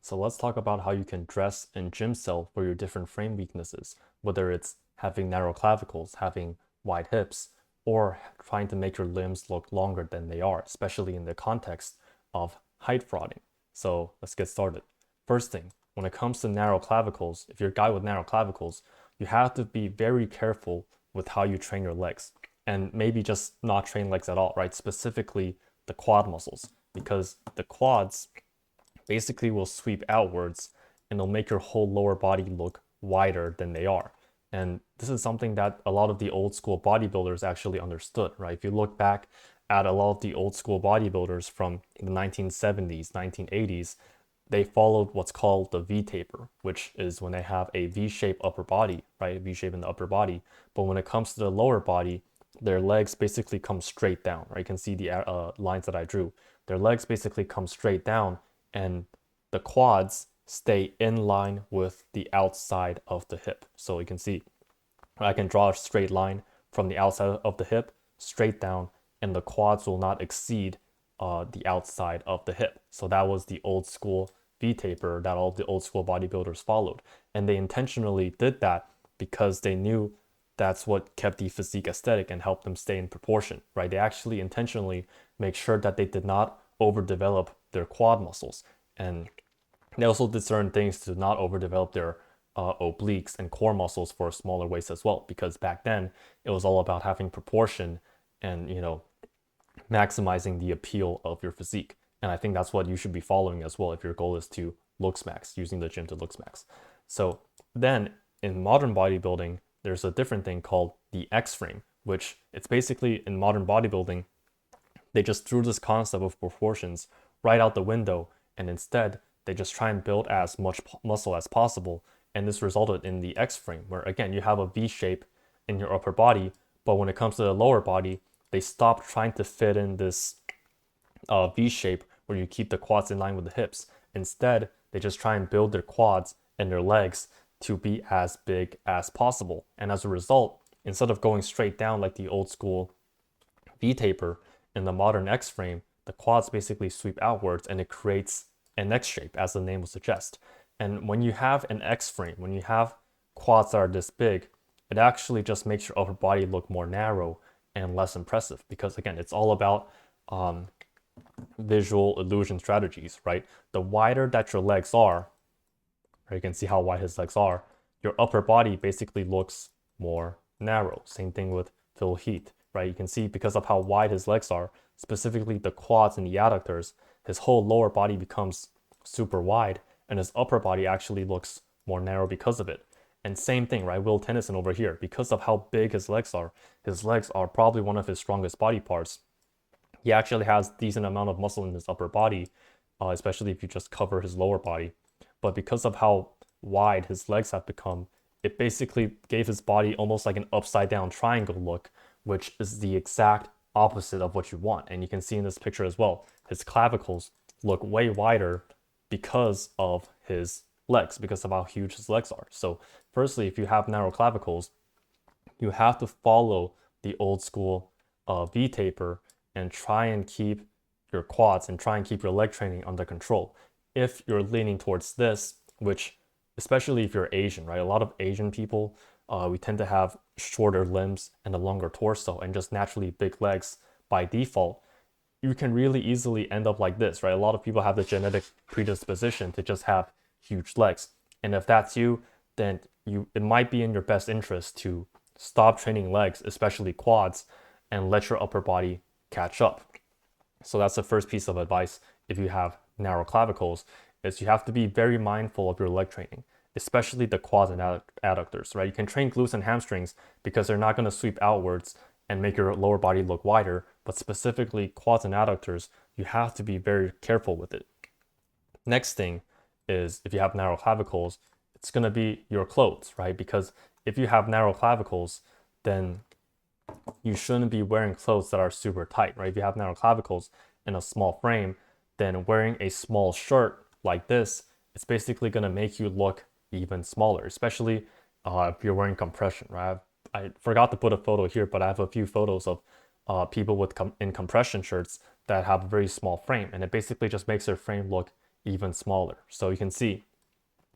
So let's talk about how you can dress in gymcel for your different frame weaknesses, whether it's having narrow clavicles, having wide hips, or trying to make your limbs look longer than they are, especially in the context of height frauding. So let's get started. First thing, when it comes to narrow clavicles, if you're a guy with narrow clavicles, you have to be very careful with how you train your legs and maybe just not train legs at all, right? Specifically the quad muscles, because the quads basically will sweep outwards and it'll make your whole lower body look wider than they are. And this is something that a lot of the old school bodybuilders actually understood, right? If you look back at a lot of the old school bodybuilders from the 1970s, 1980s, they followed what's called the V taper, which is when they have a V-shaped upper body, right? V shape in the upper body. But when it comes to the lower body, their legs basically come straight down, right? You can see the lines that I drew. Their legs basically come straight down and the quads stay in line with the outside of the hip. So you can see I can draw a straight line from the outside of the hip straight down, and the quads will not exceed the outside of the hip. So that was the old school V taper that all the old school bodybuilders followed. And they intentionally did that because they knew that's what kept the physique aesthetic and helped them stay in proportion, right? They actually intentionally make sure that they did not overdevelop their quad muscles. And they also did certain things to not overdevelop their obliques and core muscles for a smaller waist as well, because back then it was all about having proportion and, maximizing the appeal of your physique. And I think that's what you should be following as well if your goal is to looks max, using the gym to looks max. So then in modern bodybuilding, there's a different thing called the X frame, which it's basically in modern bodybuilding, they just threw this concept of proportions right out the window, and instead they just try and build as much muscle as possible. And this resulted in the X frame, where again you have a V shape in your upper body, but when it comes to the lower body, they stop trying to fit in this V shape where you keep the quads in line with the hips. Instead, they just try and build their quads and their legs to be as big as possible. And as a result, instead of going straight down like the old school V taper, in the modern X frame, the quads basically sweep outwards and it creates an X shape, as the name would suggest. And when you have an X frame, when you have quads that are this big, it actually just makes your upper body look more narrow and less impressive because, again, it's all about visual illusion strategies, right? The wider that your legs are, or you can see how wide his legs are, your upper body basically looks more narrow. Same thing with Phil Heath, right? You can see because of how wide his legs are, specifically the quads and the adductors, his whole lower body becomes super wide and his upper body actually looks more narrow because of it. And same thing, right? Will Tennyson over here, because of how big his legs are probably one of his strongest body parts. He actually has decent amount of muscle in his upper body, especially if you just cover his lower body. But because of how wide his legs have become, it basically gave his body almost like an upside down triangle look, which is the exact opposite of what you want. And you can see in this picture as well, his clavicles look way wider because of his legs, because of how huge his legs are. So firstly, if you have narrow clavicles, you have to follow the old school V taper and try and keep your quads and try and keep your leg training under control. If you're leaning towards this, which especially if you're Asian, right? A lot of Asian people, we tend to have shorter limbs and a longer torso and just naturally big legs by default. You can really easily end up like this, right? A lot of people have the genetic predisposition to just have huge legs. And if that's you, then it might be in your best interest to stop training legs, especially quads, and let your upper body catch up. So that's the first piece of advice if you have narrow clavicles, is you have to be very mindful of your leg training, especially the quads and adductors, right? You can train glutes and hamstrings because they're not going to sweep outwards and make your lower body look wider, but specifically quads and adductors, you have to be very careful with it. Next thing is if you have narrow clavicles, it's going to be your clothes, right? Because if you have narrow clavicles, then you shouldn't be wearing clothes that are super tight, right? If you have narrow clavicles and a small frame, then wearing a small shirt like this, it's basically going to make you look even smaller, especially if you're wearing compression, right? I forgot to put a photo here, but I have a few photos of people in compression shirts that have a very small frame, and it basically just makes their frame look even smaller. So you can see,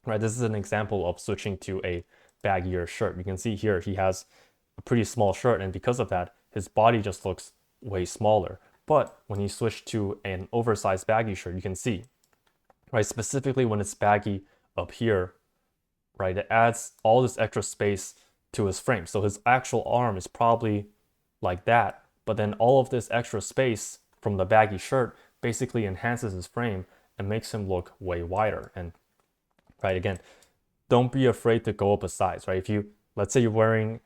right, this is an example of switching to a baggier shirt. You can see here he has a pretty small shirt, and because of that, his body just looks way smaller. But when you switch to an oversized baggy shirt, you can see, right, specifically when it's baggy up here, right, it adds all this extra space to his frame. So his actual arm is probably like that, but then all of this extra space from the baggy shirt basically enhances his frame and makes him look way wider. And right, again, don't be afraid to go up a size, right? If you, let's say you're wearing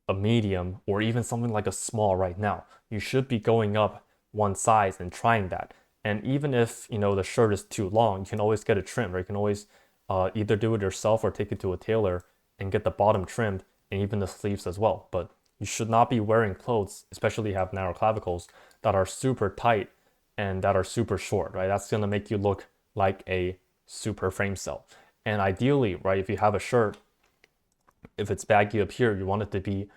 a medium or even something like a small right now, you should be going up one size and trying that. And even if, you know, the shirt is too long, you can always get it trimmed, right? You can always either do it yourself or take it to a tailor and get the bottom trimmed and even the sleeves as well. But you should not be wearing clothes, especially have narrow clavicles, that are super tight and that are super short, right? That's gonna make you look like a super frame cell. And ideally, right, if you have a shirt, if it's baggy up here, you want it to be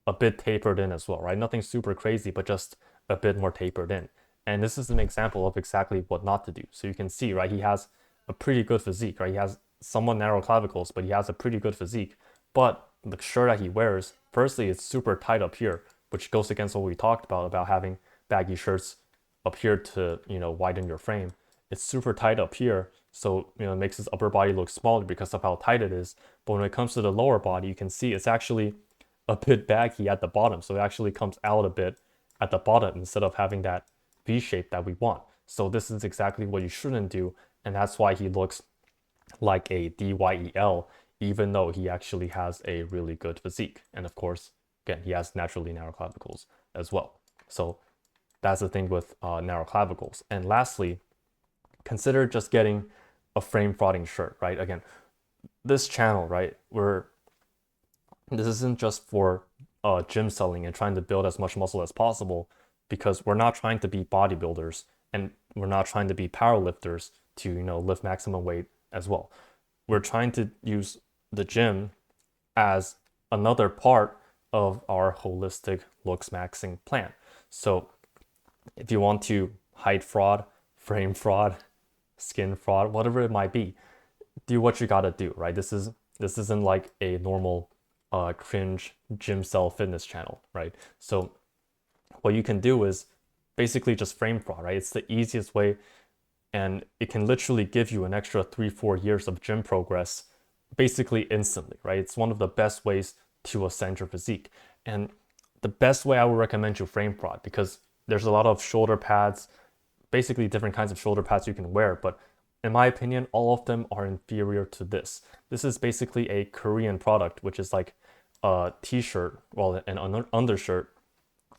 a bit tapered in as well, right? Nothing super crazy, but just a bit more tapered in. And this is an example of exactly what not to do. So you can see, right, he has a pretty good physique, right? He has somewhat narrow clavicles, but he has a pretty good physique. But the shirt that he wears, firstly, it's super tight up here, which goes against what we talked about having baggy shirts up here to, you know, widen your frame. It's super tight up here, so, you know, it makes his upper body look smaller because of how tight it is. But when it comes to the lower body, you can see it's actually a bit baggy at the bottom. So it actually comes out a bit at the bottom instead of having that V shape that we want. So this is exactly what you shouldn't do. And that's why he looks like a DYEL, even though he actually has a really good physique. And of course, again, he has naturally narrow clavicles as well. So that's the thing with narrow clavicles. And lastly, consider just getting a frame frauding shirt, right? Again, this channel, right, this isn't just for gym selling and trying to build as much muscle as possible, because we're not trying to be bodybuilders and we're not trying to be powerlifters to, you know, lift maximum weight as well. We're trying to use the gym as another part of our holistic looks maxing plan. So if you want to height fraud, frame fraud, skin fraud, whatever it might be, do what you gotta do, right? This isn't like a normal cringe gym cell fitness channel, right? So what you can do is basically just frame fraud, right? It's the easiest way, and it can literally give you an extra 3-4 years of gym progress basically instantly, right? It's one of the best ways to ascend your physique. And the best way I would recommend you frame fraud, because there's a lot of shoulder pads, basically different kinds of shoulder pads you can wear, but in my opinion, all of them are inferior to this. This is basically a Korean product, which is like a t-shirt, well, an undershirt.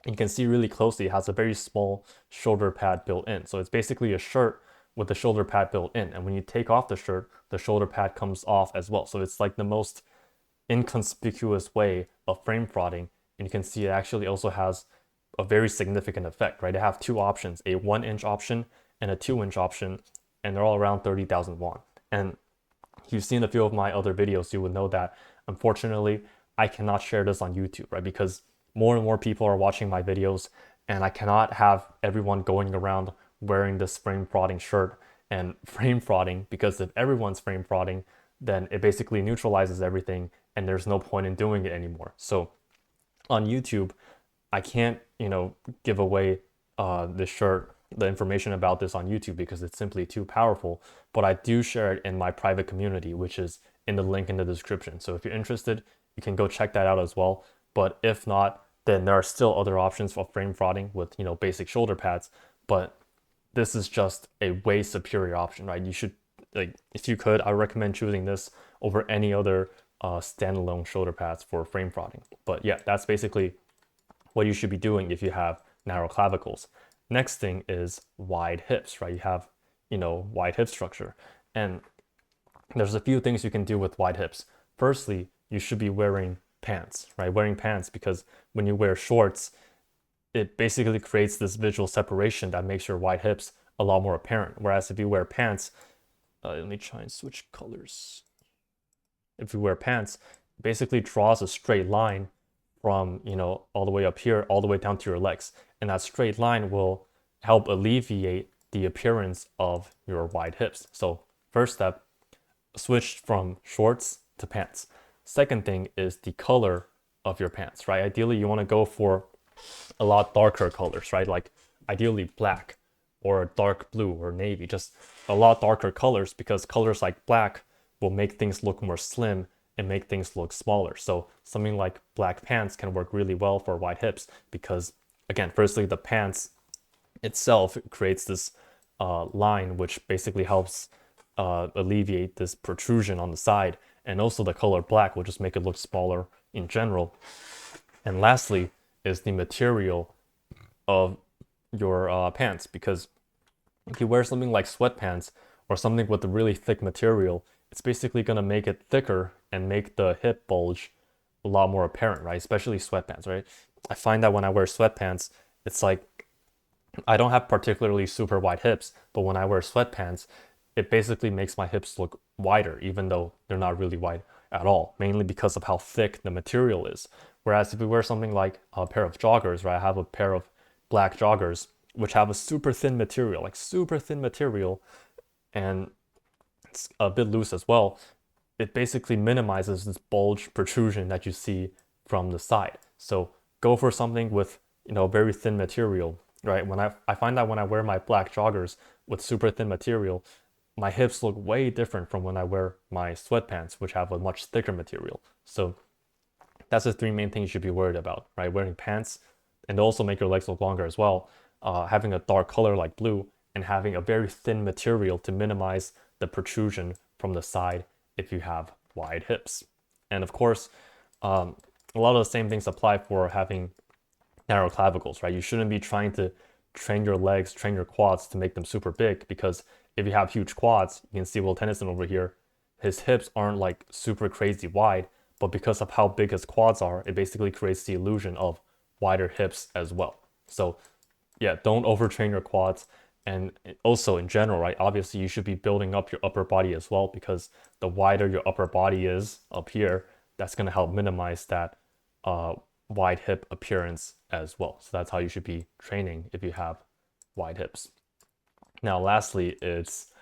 You can see really closely, it has a very small shoulder pad built in. So it's basically a shirt with the shoulder pad built in. And when you take off the shirt, the shoulder pad comes off as well. So it's like the most inconspicuous way of frame frauding. And you can see it actually also has a very significant effect, right? They have two options, a 1-inch option and a 2-inch option, and they're all around 30,000 won. And if you've seen a few of my other videos, you would know that unfortunately, I cannot share this on YouTube, right? Because more and more people are watching my videos, and I cannot have everyone going around wearing this frame frauding shirt and frame frauding, because if everyone's frame frauding, then it basically neutralizes everything and there's no point in doing it anymore. So on YouTube, I can't, you know, give away this shirt, the information about this on YouTube, because it's simply too powerful. But I do share it in my private community, which is in the link in the description. So if you're interested, you can go check that out as well. But if not, then there are still other options for frame frauding with, you know, basic shoulder pads. But this is just a way superior option, right? You should, like, if you could, I recommend choosing this over any other standalone shoulder pads for frame frauding. But yeah, that's basically what you should be doing if you have narrow clavicles. Next thing is wide hips, right? You have, you know, wide hip structure. And there's a few things you can do with wide hips. Firstly, you should be wearing pants, right? Wearing pants, because when you wear shorts, it basically creates this visual separation that makes your wide hips a lot more apparent. Whereas if you wear pants, let me try and switch colors. If you wear pants, it basically draws a straight line from, you know, all the way up here, all the way down to your legs. And that straight line will help alleviate the appearance of your wide hips. So first step, switch from shorts to pants. Second thing is the color of your pants, right? Ideally, you want to go for a lot darker colors, right? Like ideally black or dark blue or navy, just a lot darker colors, because colors like black will make things look more slim and make things look smaller. So something like black pants can work really well for wide hips because, again, firstly, the pants itself creates this line which basically helps alleviate this protrusion on the side, and also the color black will just make it look smaller in general. And lastly is the material of your pants, because if you wear something like sweatpants or something with a really thick material, it's basically going to make it thicker and make the hip bulge a lot more apparent, right? Especially sweatpants, right? I find that when I wear sweatpants, it's like I don't have particularly super wide hips, but when I wear sweatpants, it basically makes my hips look wider, even though they're not really wide at all, mainly because of how thick the material is. Whereas if we wear something like a pair of joggers, right? I have a pair of black joggers, which have a super thin material, like super thin material, and it's a bit loose as well. It basically minimizes this bulge protrusion that you see from the side. So go for something with, very thin material, right? I find that when I wear my black joggers with super thin material, my hips look way different from when I wear my sweatpants, which have a much thicker material. So that's the three main things you should be worried about, right? Wearing pants, and also make your legs look longer as well. Having a dark color like blue, and having a very thin material to minimize the protrusion from the side if you have wide hips. And of course, a lot of the same things apply for having narrow clavicles, right? You shouldn't be trying to train your legs, train your quads to make them super big, because if you have huge quads, you can see Will Tennyson over here, his hips aren't like super crazy wide, but because of how big his quads are, it basically creates the illusion of wider hips as well. So yeah, don't overtrain your quads. And also in general, right, obviously you should be building up your upper body as well, because the wider your upper body is up here, that's going to help minimize that wide hip appearance as well. So that's how you should be training if you have wide hips. Now, lastly, let's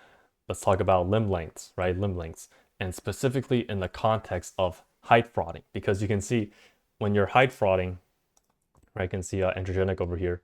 talk about limb lengths, right? Limb lengths, and specifically in the context of height frauding, because you can see when you're height frauding, right? You can see androgenic over here.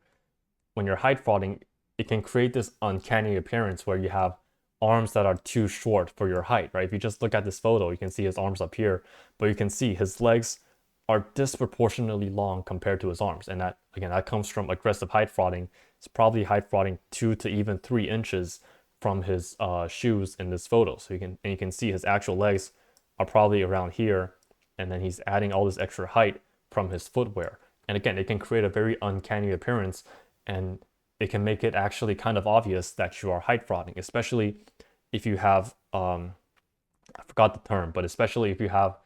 When you're height frauding, it can create this uncanny appearance where you have arms that are too short for your height, right? If you just look at this photo, you can see his arms up here, but you can see his legs are disproportionately long compared to his arms. And that, again, that comes from aggressive height frauding. It's probably height frauding 2 to even 3 inches from his shoes in this photo. So you can see his actual legs are probably around here, and then he's adding all this extra height from his footwear. And again, it can create a very uncanny appearance, and it can make it actually kind of obvious that you are height frauding, especially if you have, I forgot the term, but especially if you have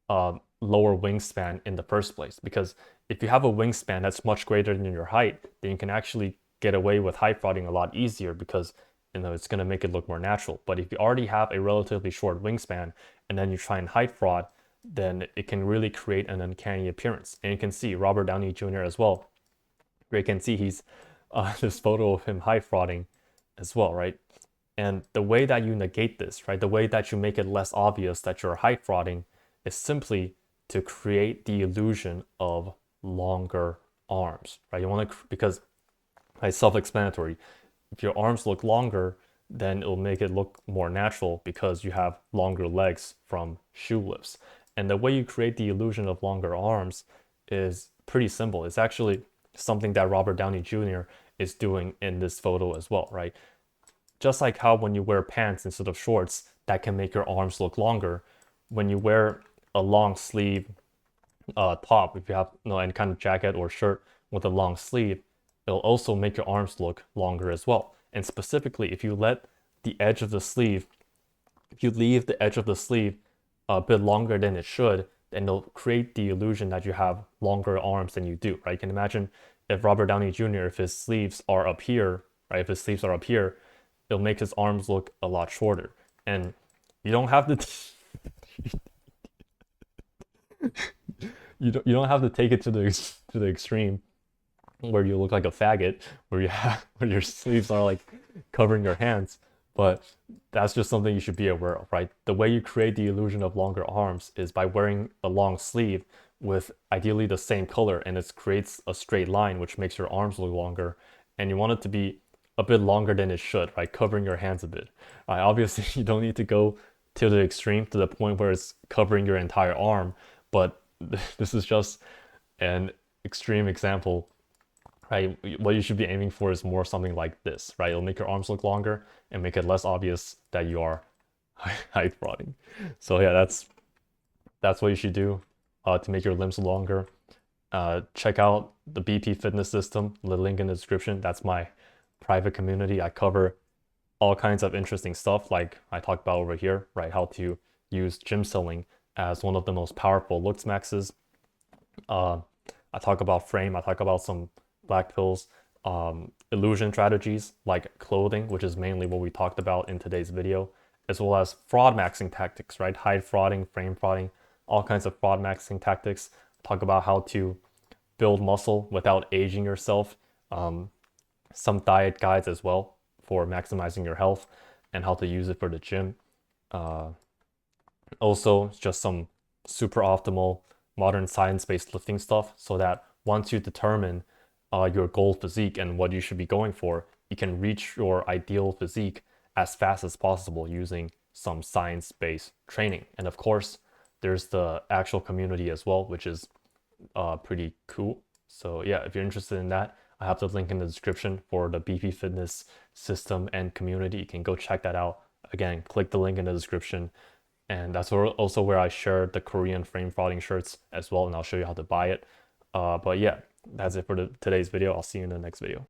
lower wingspan in the first place. Because if you have a wingspan that's much greater than your height, then you can actually get away with height frauding a lot easier, because it's going to make it look more natural. But if you already have a relatively short wingspan and then you try and height fraud, then it can really create an uncanny appearance. And you can see Robert Downey Jr. as well. You can see he's this photo of him height frauding as well, right? And the way that you negate this, right, the way that you make it less obvious that you're height frauding, is simply to create the illusion of longer arms, right? You want to, because it's self-explanatory. If your arms look longer, then it'll make it look more natural because you have longer legs from shoe lifts. And the way you create the illusion of longer arms is pretty simple. It's actually something that Robert Downey Jr. is doing in this photo as well, right? Just like how when you wear pants instead of shorts, that can make your arms look longer. When you wear a long sleeve top, if you have any kind of jacket or shirt with a long sleeve, it'll also make your arms look longer as well. And specifically, if you let the edge of the sleeve, if you leave the edge of the sleeve a bit longer than it should, then it'll create the illusion that you have longer arms than you do, right? You can imagine if Robert Downey Jr., if his sleeves are up here, right? If his sleeves are up here, it'll make his arms look a lot shorter. And you don't have to you don't have to take it to the extreme where you look like a faggot, where your sleeves are like covering your hands, but that's just something you should be aware of, right? The way you create the illusion of longer arms is by wearing a long sleeve with ideally the same color, and it creates a straight line, which makes your arms look longer. And you want it to be a bit longer than it should, right? Covering your hands a bit. Right? Obviously, you don't need to go to the extreme to the point where it's covering your entire arm, but this is just an extreme example, right? What you should be aiming for is more something like this, right? It'll make your arms look longer and make it less obvious that you are height prodding. So yeah, that's what you should do to make your limbs longer. Check out the BP Fitness System, the link in the description. That's my private community. I cover all kinds of interesting stuff like I talked about over here, right? How to use gymcelling as one of the most powerful looks maxes. I talk about frame, I talk about some black pills, illusion strategies like clothing, which is mainly what we talked about in today's video, as well as fraud maxing tactics, right? Height frauding, frame frauding, all kinds of fraud maxing tactics. Talk about how to build muscle without aging yourself. Some diet guides as well for maximizing your health and how to use it for the gym. Also, just some super optimal modern science-based lifting stuff so that once you determine your goal physique and what you should be going for, you can reach your ideal physique as fast as possible using some science-based training. And of course, there's the actual community as well, which is pretty cool. So yeah, if you're interested in that, I have the link in the description for the BP Fitness system and community. You can go check that out. Again, click the link in the description. And that's also where I share the Korean frame frauding shirts as well, and I'll show you how to buy it. But yeah, that's it for today's video. I'll see you in the next video.